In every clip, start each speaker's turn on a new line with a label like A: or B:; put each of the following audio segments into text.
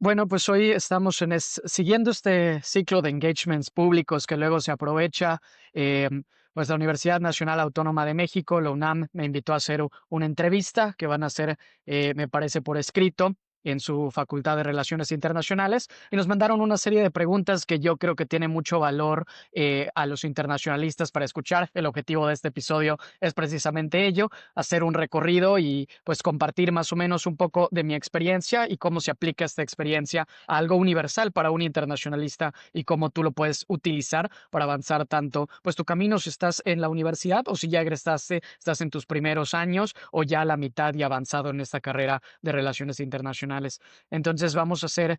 A: Bueno, pues hoy estamos siguiendo este ciclo de engagements públicos que luego se aprovecha. Pues la Universidad Nacional Autónoma de México, la UNAM, me invitó a hacer una entrevista que van a hacer, me parece, por escrito en su Facultad de Relaciones Internacionales y nos mandaron una serie de preguntas que yo creo que tiene mucho valor a los internacionalistas para escuchar. El objetivo de este episodio es precisamente ello, hacer un recorrido y pues compartir más o menos un poco de mi experiencia y cómo se aplica esta experiencia a algo universal para un internacionalista y cómo tú lo puedes utilizar para avanzar tanto pues tu camino si estás en la universidad o si ya egresaste, estás en tus primeros años o ya a la mitad y avanzado en esta carrera de relaciones internacionales. Entonces vamos a hacer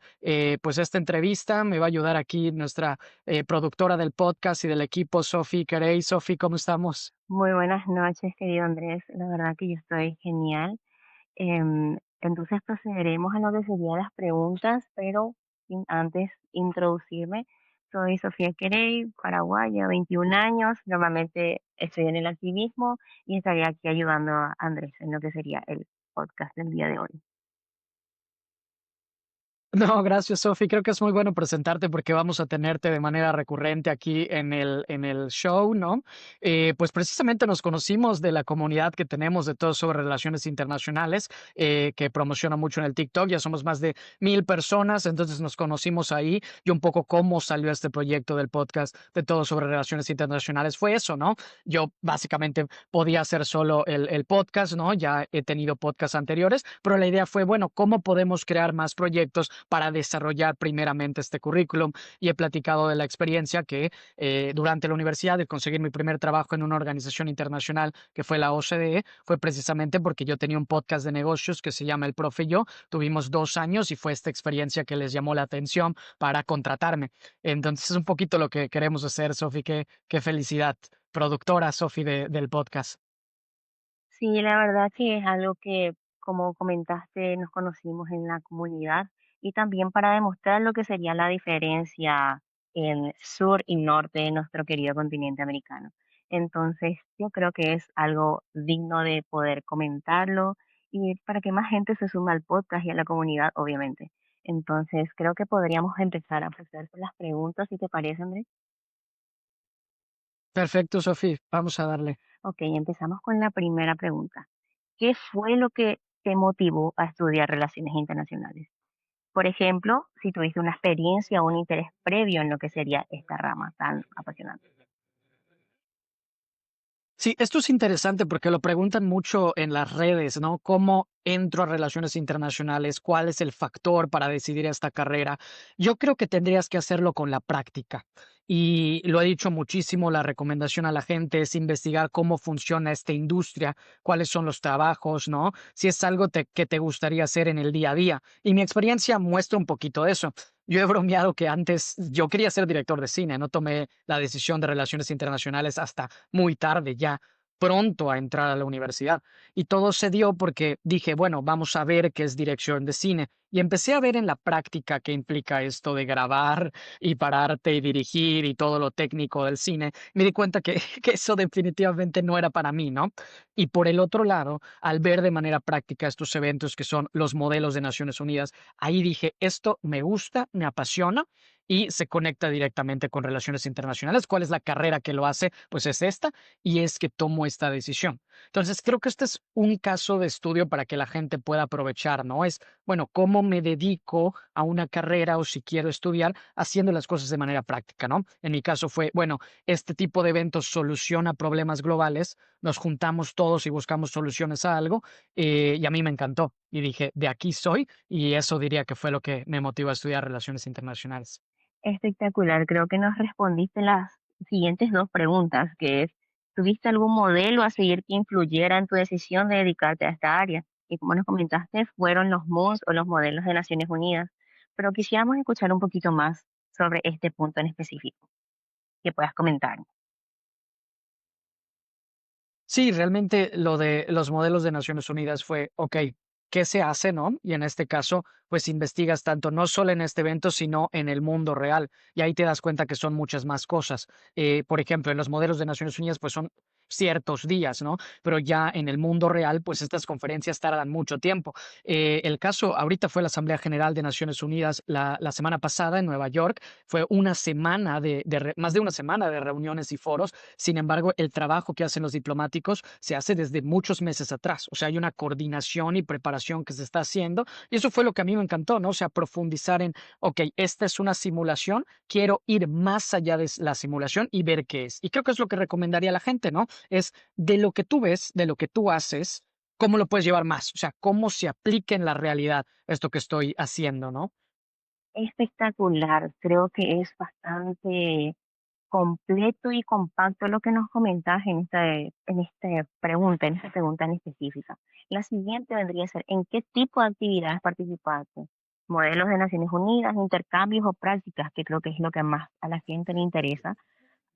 A: pues esta entrevista, me va a ayudar aquí nuestra productora del podcast y del equipo, Sofi Carey. Sofi, ¿cómo estamos?
B: Muy buenas noches, querido Andrés. La verdad que yo estoy genial. Entonces procederemos a lo que serían las preguntas, pero sin antes introducirme. Soy Sofía Querey, paraguaya, 21 años. Normalmente estoy en el activismo y estaré aquí ayudando a Andrés en lo que sería el podcast del día de hoy.
A: No, gracias, Sofi. Creo que es muy bueno presentarte porque vamos a tenerte de manera recurrente aquí en el show, ¿no? Pues precisamente nos conocimos de la comunidad que tenemos de todo sobre relaciones internacionales, que promociona mucho en el TikTok. Ya somos más de 1,000 personas, entonces nos conocimos ahí y un poco cómo salió este proyecto del podcast de todo sobre relaciones internacionales. Fue eso, ¿no? Yo básicamente podía hacer solo el podcast, ¿no? Ya he tenido podcasts anteriores, pero la idea fue, bueno, ¿cómo podemos crear más proyectos para desarrollar primeramente este currículum? Y he platicado de la experiencia que durante la universidad, de conseguir mi primer trabajo en una organización internacional que fue la OCDE, fue precisamente porque yo tenía un podcast de negocios que se llama El Profe y Yo. Tuvimos 2 años y fue esta experiencia que les llamó la atención para contratarme. Entonces es un poquito lo que queremos hacer, Sofi. Qué felicidad, productora Sofi del podcast.
B: Sí, la verdad que es algo que, como comentaste, nos conocimos en la comunidad y también para demostrar lo que sería la diferencia en sur y norte de nuestro querido continente americano. Entonces, yo creo que es algo digno de poder comentarlo y para que más gente se sume al podcast y a la comunidad, obviamente. Entonces, creo que podríamos empezar a empezar con las preguntas, si te parece, Andrés.
A: Perfecto, Sofi. Vamos a darle.
B: Ok, empezamos con la primera pregunta. ¿Qué fue lo que te motivó a estudiar relaciones internacionales? Por ejemplo, si tuviste una experiencia o un interés previo en lo que sería esta rama tan apasionante.
A: Sí, esto es interesante porque lo preguntan mucho en las redes, ¿no? ¿Cómo entro a relaciones internacionales? ¿Cuál es el factor para decidir esta carrera? Yo creo que tendrías que hacerlo con la práctica. Y lo he dicho muchísimo, la recomendación a la gente es investigar cómo funciona esta industria, cuáles son los trabajos, ¿no? Si es algo que te gustaría hacer en el día a día. Y mi experiencia muestra un poquito de eso. Yo he bromeado que antes yo quería ser director de cine, no tomé la decisión de relaciones internacionales hasta muy tarde, ya pronto a entrar a la universidad. Y todo se dio porque dije, bueno, vamos a ver qué es dirección de cine. Y empecé a ver en la práctica qué implica esto de grabar y pararte y dirigir y todo lo técnico del cine. Me di cuenta que, que eso definitivamente no era para mí, ¿no? Y por el otro lado, al ver de manera práctica estos eventos que son los modelos de Naciones Unidas, ahí dije, esto me gusta, me apasiona y se conecta directamente con relaciones internacionales. ¿Cuál es la carrera que lo hace? Pues es esta, y es que tomo esta decisión. Entonces, creo que este es un caso de estudio para que la gente pueda aprovechar, ¿no? Es, bueno, cómo me dedico a una carrera o si quiero estudiar haciendo las cosas de manera práctica, ¿no? En mi caso fue, bueno, este tipo de eventos soluciona problemas globales, nos juntamos todos y buscamos soluciones a algo, y a mí me encantó. Y dije, de aquí soy, y eso diría que fue lo que me motivó a estudiar relaciones internacionales.
B: Espectacular, creo que nos respondiste las siguientes dos preguntas, que es, ¿tuviste algún modelo a seguir que influyera en tu decisión de dedicarte a esta área? Y como nos comentaste, fueron los MOONs o los modelos de Naciones Unidas, pero quisiéramos escuchar un poquito más sobre este punto en específico, que puedas comentar.
A: Sí, realmente lo de los modelos de Naciones Unidas fue, okey, ¿qué se hace, no? Y en este caso, pues investigas tanto, no solo en este evento, sino en el mundo real, y ahí te das cuenta que son muchas más cosas. Por ejemplo, en los modelos de Naciones Unidas, pues son ciertos días, ¿no? Pero ya en el mundo real, pues estas conferencias tardan mucho tiempo. El caso ahorita fue la Asamblea General de Naciones Unidas la semana pasada en Nueva York. Fue una semana más de una semana de reuniones y foros. Sin embargo, el trabajo que hacen los diplomáticos se hace desde muchos meses atrás. O sea, hay una coordinación y preparación que se está haciendo. Y eso fue lo que a mí me encantó, ¿no? O sea, profundizar en, ok, esta es una simulación, quiero ir más allá de la simulación y ver qué es. Y creo que es lo que recomendaría a la gente, ¿no? Es de lo que tú ves, de lo que tú haces, cómo lo puedes llevar más, o sea, cómo se aplica en la realidad esto que estoy haciendo, ¿no?
B: Espectacular, creo que es bastante completo y compacto lo que nos comentas en esta pregunta en específica. La siguiente vendría a ser, ¿en qué tipo de actividades participaste? Modelos de Naciones Unidas, intercambios o prácticas, que creo que es lo que más a la gente le interesa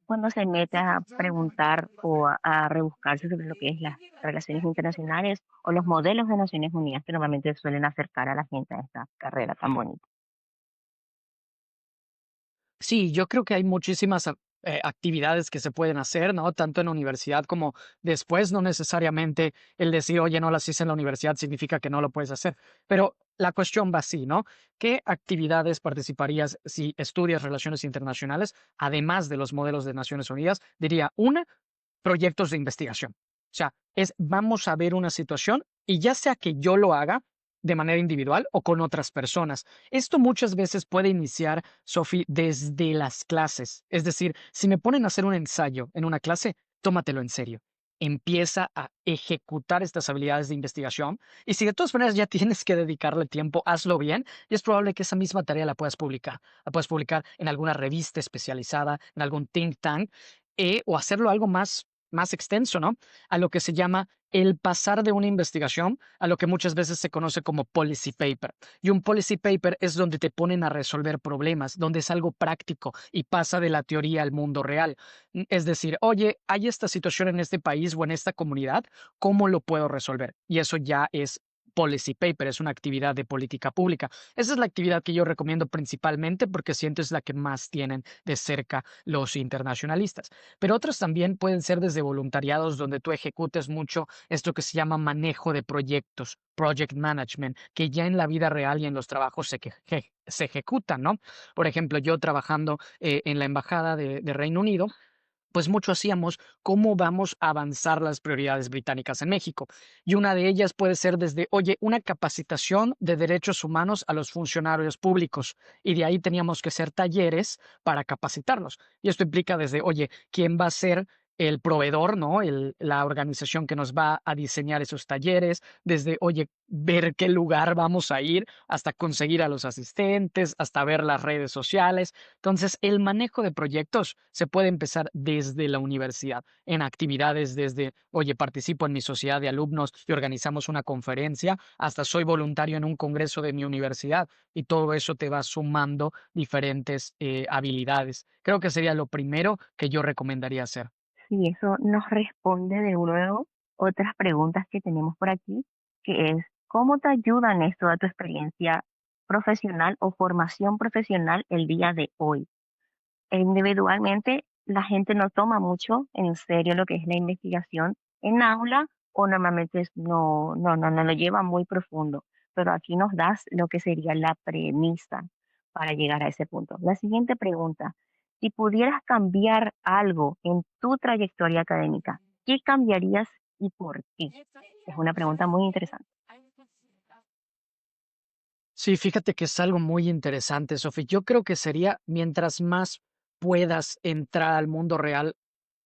B: cuando se mete a preguntar o a rebuscarse sobre lo que es las relaciones internacionales o los modelos de Naciones Unidas que normalmente suelen acercar a la gente a esta carrera tan bonita.
A: Sí, yo creo que hay muchísimas actividades que se pueden hacer, ¿no? Tanto en la universidad como después, no necesariamente el decir, oye, no las hice en la universidad significa que no lo puedes hacer. Pero la cuestión va así, ¿no? ¿Qué actividades participarías si estudias relaciones internacionales, además de los modelos de Naciones Unidas? Diría, una, proyectos de investigación. O sea, es vamos a ver una situación y ya sea que yo lo haga de manera individual o con otras personas. Esto muchas veces puede iniciar, Sophie, desde las clases. Es decir, si me ponen a hacer un ensayo en una clase, tómatelo en serio. Empieza a ejecutar estas habilidades de investigación y si de todas maneras ya tienes que dedicarle tiempo, hazlo bien y es probable que esa misma tarea la puedas publicar. La puedes publicar en alguna revista especializada, en algún think tank o hacerlo algo más extenso, ¿no? A lo que se llama el pasar de una investigación a lo que muchas veces se conoce como policy paper. Y un policy paper es donde te ponen a resolver problemas, donde es algo práctico y pasa de la teoría al mundo real. Es decir, oye, hay esta situación en este país o en esta comunidad, ¿cómo lo puedo resolver? Y eso ya es policy paper, es una actividad de política pública. Esa es la actividad que yo recomiendo principalmente porque siento es la que más tienen de cerca los internacionalistas. Pero otras también pueden ser desde voluntariados donde tú ejecutes mucho esto que se llama manejo de proyectos, project management, que ya en la vida real y en los trabajos se ejecutan, ¿no? Por ejemplo, yo trabajando en la Embajada de Reino Unido, pues mucho hacíamos cómo vamos a avanzar las prioridades británicas en México. Y una de ellas puede ser desde, oye, una capacitación de derechos humanos a los funcionarios públicos. Y de ahí teníamos que hacer talleres para capacitarlos. Y esto implica desde, oye, ¿quién va a ser el proveedor, ¿no? La organización que nos va a diseñar esos talleres, desde, oye, ver qué lugar vamos a ir, hasta conseguir a los asistentes, hasta ver las redes sociales. Entonces, el manejo de proyectos se puede empezar desde la universidad, en actividades desde, oye, participo en mi sociedad de alumnos y organizamos una conferencia, hasta soy voluntario en un congreso de mi universidad y todo eso te va sumando diferentes habilidades. Creo que sería lo primero que yo recomendaría hacer.
B: Sí, eso nos responde de nuevo otras preguntas que tenemos por aquí, que es, ¿cómo te ayuda en esto a tu experiencia profesional o formación profesional el día de hoy? Individualmente, la gente no toma mucho en serio lo que es la investigación en aula o normalmente no lo lleva muy profundo, pero aquí nos das lo que sería la premisa para llegar a ese punto. La siguiente pregunta, si pudieras cambiar algo en tu trayectoria académica, ¿qué cambiarías y por qué? Es una pregunta muy interesante.
A: Sí, fíjate que es algo muy interesante, Sofi. Yo creo que sería mientras más puedas entrar al mundo real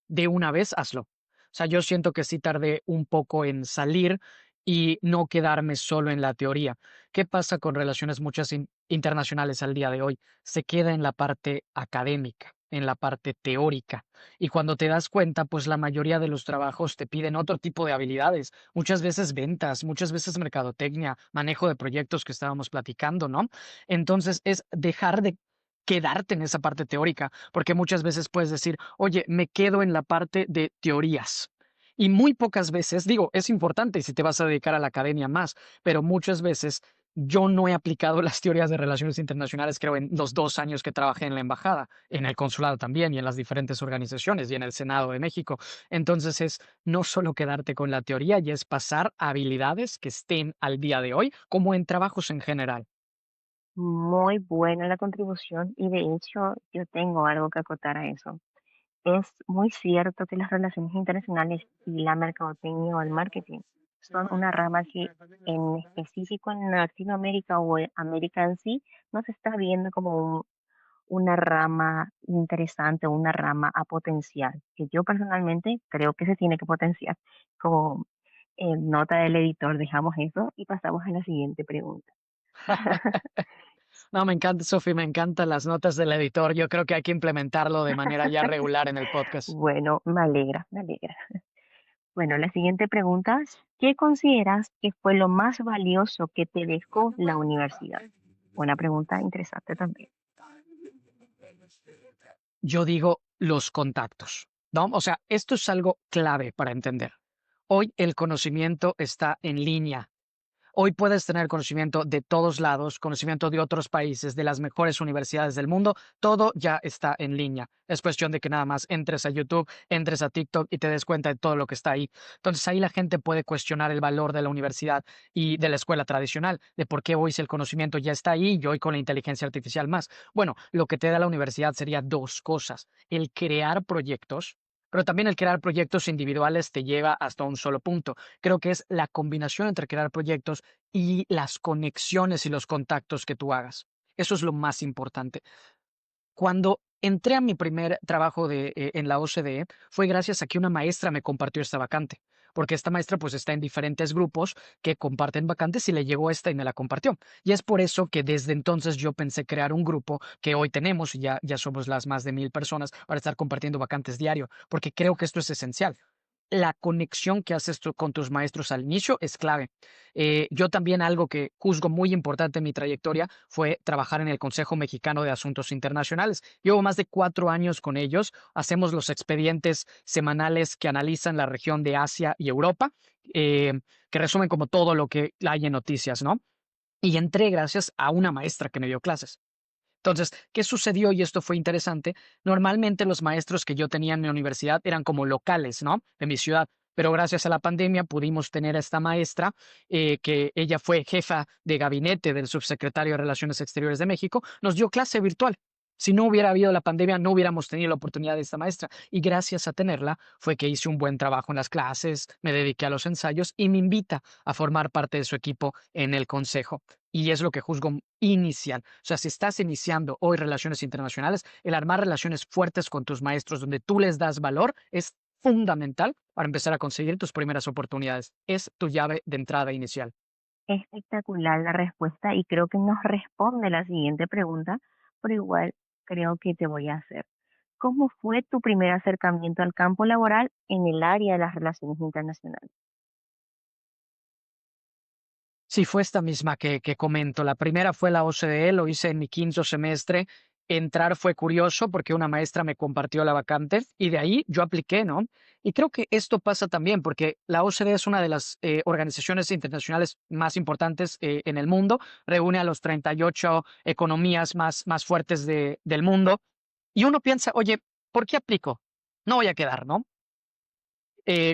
A: de una vez, hazlo. O sea, yo siento que sí tardé un poco en salir y no quedarme solo en la teoría. ¿Qué pasa con relaciones muchas internacionales al día de hoy? Se queda en la parte académica, en la parte teórica. Y cuando te das cuenta, pues la mayoría de los trabajos te piden otro tipo de habilidades, muchas veces ventas, muchas veces mercadotecnia, manejo de proyectos que estábamos platicando, ¿no? Entonces es dejar de quedarte en esa parte teórica, porque muchas veces puedes decir, oye, me quedo en la parte de teorías. Y muy pocas veces, digo, es importante si te vas a dedicar a la academia más, pero muchas veces yo no he aplicado las teorías de relaciones internacionales, creo, en los 2 años que trabajé en la embajada, en el consulado también, y en las diferentes organizaciones, y en el Senado de México. Entonces, es no solo quedarte con la teoría, y es pasar a habilidades que estén al día de hoy, como en trabajos en general.
B: Muy buena la contribución y de hecho yo tengo algo que acotar a eso. Es muy cierto que las relaciones internacionales y la mercadotecnia o el marketing son una rama que en específico en Latinoamérica o en América en sí no se está viendo como una rama interesante o una rama a potenciar, que yo personalmente creo que se tiene que potenciar. Como nota del editor, dejamos eso y pasamos a la siguiente pregunta.
A: No, me encanta, Sofi, me encantan las notas del editor. Yo creo que hay que implementarlo de manera ya regular en el podcast.
B: Bueno, me alegra, me alegra. Bueno, la siguiente pregunta, ¿qué consideras que fue lo más valioso que te dejó la universidad? Una pregunta interesante también.
A: Yo digo los contactos, ¿no? O sea, esto es algo clave para entender. Hoy el conocimiento está en línea. Hoy puedes tener conocimiento de todos lados, conocimiento de otros países, de las mejores universidades del mundo, todo ya está en línea. Es cuestión de que nada más entres a YouTube, entres a TikTok y te des cuenta de todo lo que está ahí. Entonces ahí la gente puede cuestionar el valor de la universidad y de la escuela tradicional, de por qué hoy si el conocimiento ya está ahí y hoy con la inteligencia artificial más. Bueno, lo que te da la universidad sería dos cosas, el crear proyectos, pero también el crear proyectos individuales te lleva hasta un solo punto. Creo que es la combinación entre crear proyectos y las conexiones y los contactos que tú hagas. Eso es lo más importante. Cuando entré a mi primer trabajo en la OCDE, fue gracias a que una maestra me compartió esta vacante, porque esta maestra pues está en diferentes grupos que comparten vacantes y le llegó esta y me la compartió. Y es por eso que desde entonces yo pensé crear un grupo que hoy tenemos, y ya somos las más de 1000 personas, para estar compartiendo vacantes diario, porque creo que esto es esencial. La conexión que haces tú con tus maestros al inicio es clave. Yo también algo que juzgo muy importante en mi trayectoria fue trabajar en el Consejo Mexicano de Asuntos Internacionales. Llevo más de 4 años con ellos. Hacemos los expedientes semanales que analizan la región de Asia y Europa, que resumen como todo lo que hay en noticias, ¿no? Y entré gracias a una maestra que me dio clases. Entonces, ¿qué sucedió? Y esto fue interesante. Normalmente los maestros que yo tenía en mi universidad eran como locales, ¿no? De mi ciudad. Pero gracias a la pandemia pudimos tener a esta maestra, que ella fue jefa de gabinete del subsecretario de Relaciones Exteriores de México, nos dio clase virtual. Si no hubiera habido la pandemia, no hubiéramos tenido la oportunidad de esta maestra. Y gracias a tenerla fue que hice un buen trabajo en las clases, me dediqué a los ensayos y me invita a formar parte de su equipo en el consejo. Y es lo que juzgo inicial. O sea, si estás iniciando hoy relaciones internacionales, el armar relaciones fuertes con tus maestros donde tú les das valor es fundamental para empezar a conseguir tus primeras oportunidades. Es tu llave de entrada inicial.
B: Espectacular la respuesta y creo que nos responde la siguiente pregunta, pero igual creo que te voy a hacer. ¿Cómo fue tu primer acercamiento al campo laboral en el área de las relaciones internacionales?
A: Sí, fue esta misma que comento. La primera fue la OCDE, lo hice en mi quinto semestre. Entrar fue curioso porque una maestra me compartió la vacante y de ahí yo apliqué, ¿no? Y creo que esto pasa también porque la OCDE es una de las organizaciones internacionales más importantes en el mundo. Reúne a los 38 economías más fuertes del mundo. Y uno piensa, oye, ¿por qué aplico? No voy a quedar, ¿no?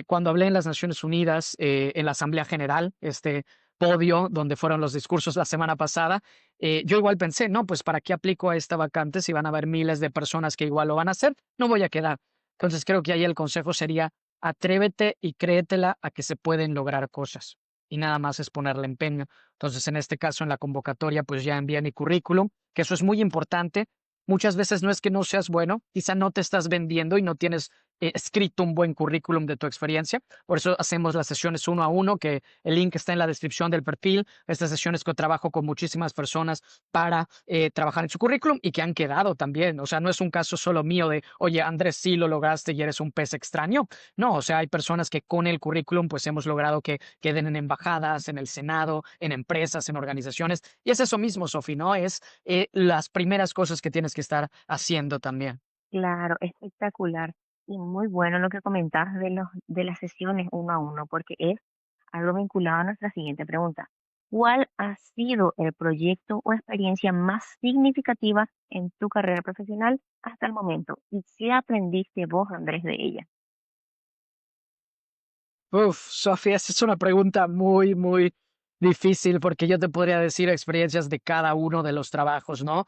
A: Cuando hablé en las Naciones Unidas, en la Asamblea General, este podio donde fueron los discursos la semana pasada, yo igual pensé, no, pues ¿para qué aplico a esta vacante si van a haber miles de personas que igual lo van a hacer? No voy a quedar. Entonces creo que ahí el consejo sería, atrévete y créetela a que se pueden lograr cosas. Y nada más es ponerle empeño. Entonces, en este caso, en la convocatoria, pues ya envié mi currículum, que eso es muy importante. Muchas veces no es que no seas bueno, quizá no te estás vendiendo y no tienes escrito un buen currículum de tu experiencia. Por eso hacemos las sesiones uno a uno, que el link está en la descripción del perfil. Estas sesiones que trabajo con muchísimas personas para trabajar en su currículum y que han quedado también. O sea, no es un caso solo mío de, oye, Andrés, sí lo lograste y eres un pez extraño. No, o sea, hay personas que con el currículum pues hemos logrado que queden en embajadas, en el Senado, en empresas, en organizaciones. Y es eso mismo, Sofi, ¿no? Es las primeras cosas que tienes que estar haciendo también.
B: Claro, espectacular y muy bueno lo que comentas de las sesiones uno a uno, porque es algo vinculado a nuestra siguiente pregunta. ¿Cuál ha sido el proyecto o experiencia más significativa en tu carrera profesional hasta el momento? ¿Y qué aprendiste vos, Andrés, de ella?
A: Uf, Sofía, esa es una pregunta muy, muy difícil porque yo te podría decir experiencias de cada uno de los trabajos, ¿no?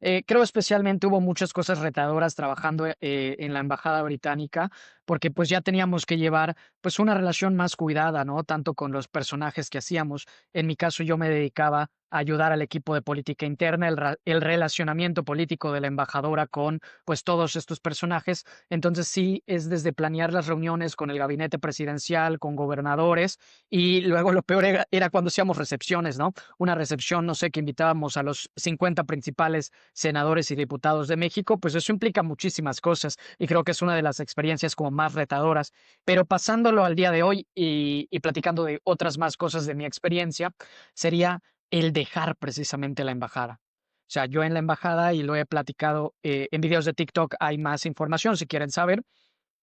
A: Creo especialmente hubo muchas cosas retadoras trabajando en la embajada británica porque pues ya teníamos que llevar pues una relación más cuidada, ¿no? Tanto con los personajes que hacíamos. En mi caso yo me dedicaba a ayudar al equipo de política interna, el relacionamiento político de la embajadora con pues todos estos personajes. Entonces sí, es desde planear las reuniones con el gabinete presidencial, con gobernadores, y luego lo peor era cuando hacíamos recepciones, ¿no? Una recepción, no sé, que invitábamos a los 50 principales senadores y diputados de México, pues eso implica muchísimas cosas y creo que es una de las experiencias como más retadoras. Pero pasándolo al día de hoy y platicando de otras más cosas de mi experiencia, sería el dejar precisamente la embajada. O sea, yo en la embajada, y lo he platicado en videos de TikTok, hay más información si quieren saber,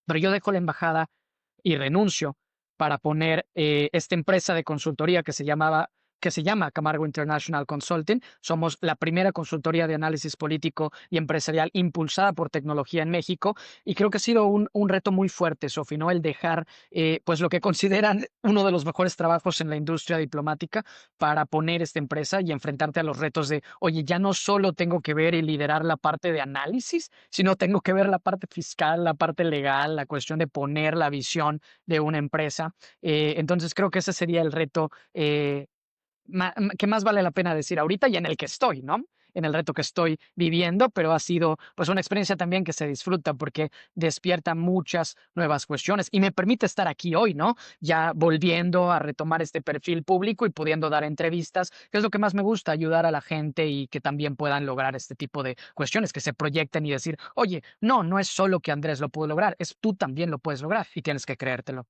A: pero yo dejo la embajada y renuncio para poner esta empresa de consultoría que se llama Camargo International Consulting. Somos la primera consultoría de análisis político y empresarial impulsada por tecnología en México y creo que ha sido un reto muy fuerte, Sofi, ¿no? El dejar pues lo que consideran uno de los mejores trabajos en la industria diplomática para poner esta empresa y enfrentarte a los retos de, oye, ya no solo tengo que ver y liderar la parte de análisis, sino tengo que ver la parte fiscal, la parte legal, la cuestión de poner la visión de una empresa. Entonces creo que ese sería el reto que más vale la pena decir ahorita y en el que estoy, ¿no? En el reto que estoy viviendo, pero ha sido pues una experiencia también que se disfruta porque despierta muchas nuevas cuestiones y me permite estar aquí hoy, ¿no? Ya volviendo a retomar este perfil público y pudiendo dar entrevistas, que es lo que más me gusta, ayudar a la gente y que también puedan lograr este tipo de cuestiones, que se proyecten y decir, oye, no, no es solo que Andrés lo pudo lograr, es tú también lo puedes lograr y tienes que creértelo.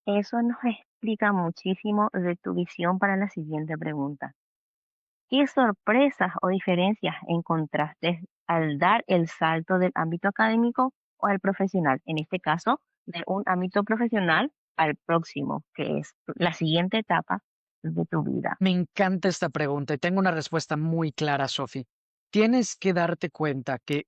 B: Eso nos explica muchísimo de tu visión para la siguiente pregunta. ¿Qué sorpresas o diferencias encontraste al dar el salto del ámbito académico o al profesional? En este caso, de un ámbito profesional al próximo, que es la siguiente etapa de tu vida.
A: Me encanta esta pregunta y tengo una respuesta muy clara, Sofi. Tienes que darte cuenta que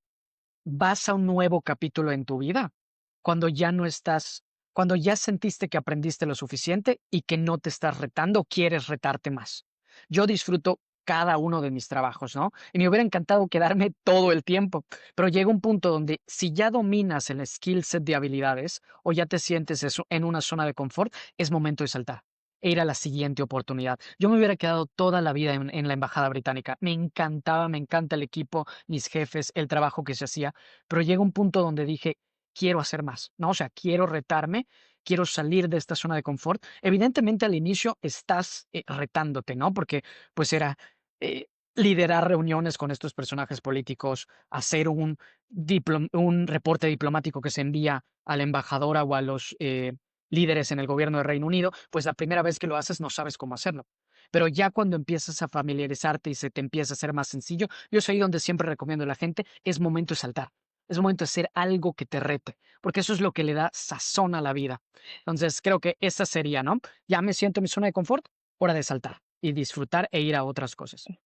A: vas a un nuevo capítulo en tu vida cuando ya no estás, cuando ya sentiste que aprendiste lo suficiente y que no te estás retando o quieres retarte más. Yo disfruto cada uno de mis trabajos, ¿no? Y me hubiera encantado quedarme todo el tiempo, pero llega un punto donde si ya dominas el skill set de habilidades o ya te sientes en una zona de confort, es momento de saltar e ir a la siguiente oportunidad. Yo me hubiera quedado toda la vida en la embajada británica. Me encantaba, me encanta el equipo, mis jefes, el trabajo que se hacía, pero llega un punto donde dije, quiero hacer más, ¿no? O sea, quiero retarme, quiero salir de esta zona de confort. Evidentemente al inicio estás retándote, ¿no? Porque pues era liderar reuniones con estos personajes políticos, hacer un reporte diplomático que se envía a la embajadora o a los líderes en el gobierno de Reino Unido, pues la primera vez que lo haces no sabes cómo hacerlo. Pero ya cuando empiezas a familiarizarte y se te empieza a hacer más sencillo, yo es ahí donde siempre recomiendo a la gente, es momento de saltar. Es momento de hacer algo que te rete, porque eso es lo que le da sazón a la vida. Entonces, creo que esa sería, ¿no? Ya me siento en mi zona de confort, hora de saltar y disfrutar e ir a otras cosas.